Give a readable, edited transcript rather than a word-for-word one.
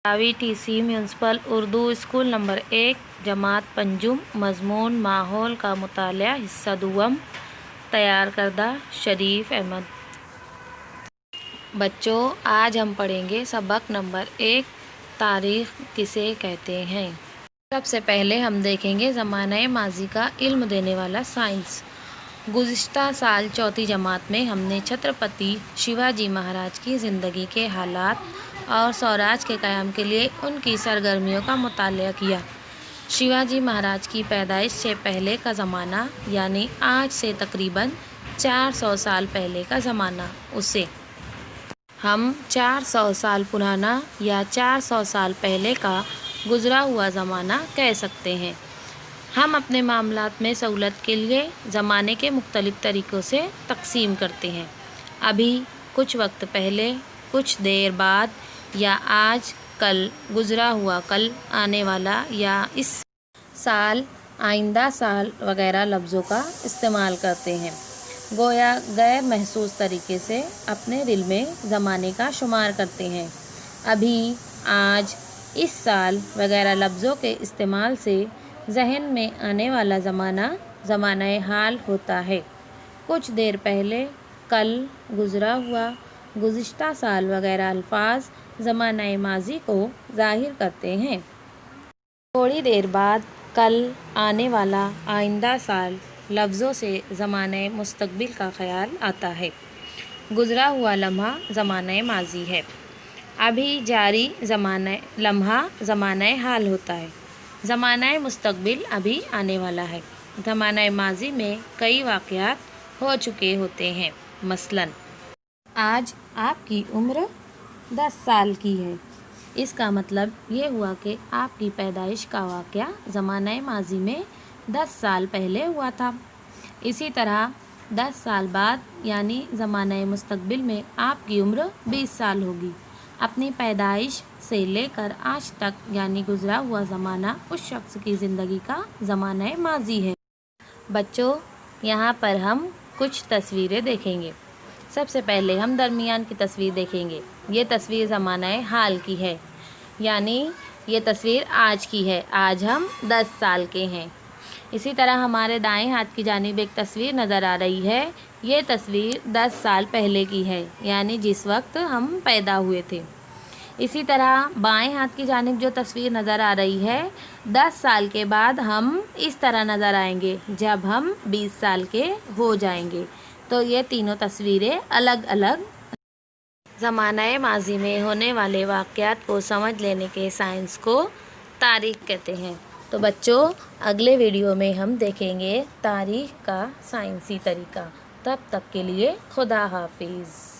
TC municipal Urdu school number 1 जमात पंजुम मजमून माहौल का मुतालिया हिस्सा दुवम तैयार करदा शरीफ अहमद। बच्चों, आज हम पढ़ेंगे सबक नंबर 1 तारीख़ किसे कहते हैं। सबसे पहले हम देखेंगे ज़माने माजी का इल्म देने वाला साइंस। गुज़िश्ता साल चौथी जमात में हमने छत्रपति शिवाजी महाराज की ज़िंदगी के हालात और स्वराज के क़याम के लिए उनकी सरगर्मियों का मुतालिया किया। शिवाजी महाराज की पैदाइश से पहले का ज़माना यानी आज से तकरीबन 400 साल पहले का ज़माना, उसे हम 400 साल पुराना या 400 साल पहले का गुज़रा हुआ ज़माना कह सकते हैं। हम अपने मामलात में सहूलत के लिए ज़माने के मुख्तलिफ़ तरीक़ों से तक़सीम करते हैं। अभी, कुछ वक्त पहले, कुछ देर बाद या आज, कल, गुज़रा हुआ कल, आने वाला या इस साल, आइंदा साल वगैरह लफ्ज़ों का इस्तेमाल करते हैं। गोया गैर महसूस तरीके से अपने दिल में ज़माने का शुमार करते हैं। अभी, आज, इस साल वगैरह लफ्ज़ों के इस्तेमाल से जहन में आने वाला ज़माना ज़माने हाल होता है। कुछ देर पहले, कल, गुज़रा हुआ, गुज़िश्ता साल वगैरह अल्फाज ज़माने माजी को ज़ाहिर करते हैं। थोड़ी देर बाद, कल, आने वाला, आइंदा साल लफ्ज़ों से ज़माने मुस्तक़बिल का ख़याल आता है। गुज़रा हुआ लम्हा ज़माने माजी है। अभी जारी लम्हा ज़माने हाल होता है। ज़माने मुस्तक़बिल अभी आने वाला है। ज़माने माजी में कई वाक़यात हो चुके होते हैं। मसलन, आज आपकी उम्र 10 साल की है। इसका मतलब ये हुआ कि आपकी पैदाइश का वाक़या ज़माने माजी में 10 साल पहले हुआ था। इसी तरह 10 साल बाद यानी ज़माने मुस्तक़बिल में आपकी उम्र 20 साल होगी। अपनी पैदाइश से लेकर आज तक यानी गुज़रा हुआ ज़माना उस शख्स की ज़िंदगी का ज़माने माजी है। बच्चों, यहाँ पर हम कुछ तस्वीरें देखेंगे। सबसे पहले हम दरमियान की तस्वीर देखेंगे। ये तस्वीर ज़माने हाल की है, यानी ये तस्वीर आज की है। आज हम 10 साल के हैं। इसी तरह हमारे दाएं हाथ की जानिब एक तस्वीर नज़र आ रही है। ये तस्वीर 10 साल पहले की है, यानी जिस वक्त हम पैदा हुए थे। इसी तरह बाएं हाथ की जानिब जो तस्वीर नज़र आ रही है, 10 साल के बाद हम इस तरह नज़र आएंगे जब हम 20 साल के हो जाएंगे। तो ये तीनों तस्वीरें अलग अलग ज़माने माजी में होने वाले वाक़यात को समझ लेने के साइंस को तारीख़ कहते हैं। तो बच्चों, अगले वीडियो में हम देखेंगे तारीख़ का साइंसी तरीक़ा। तब तक के लिए खुदा हाफिज़।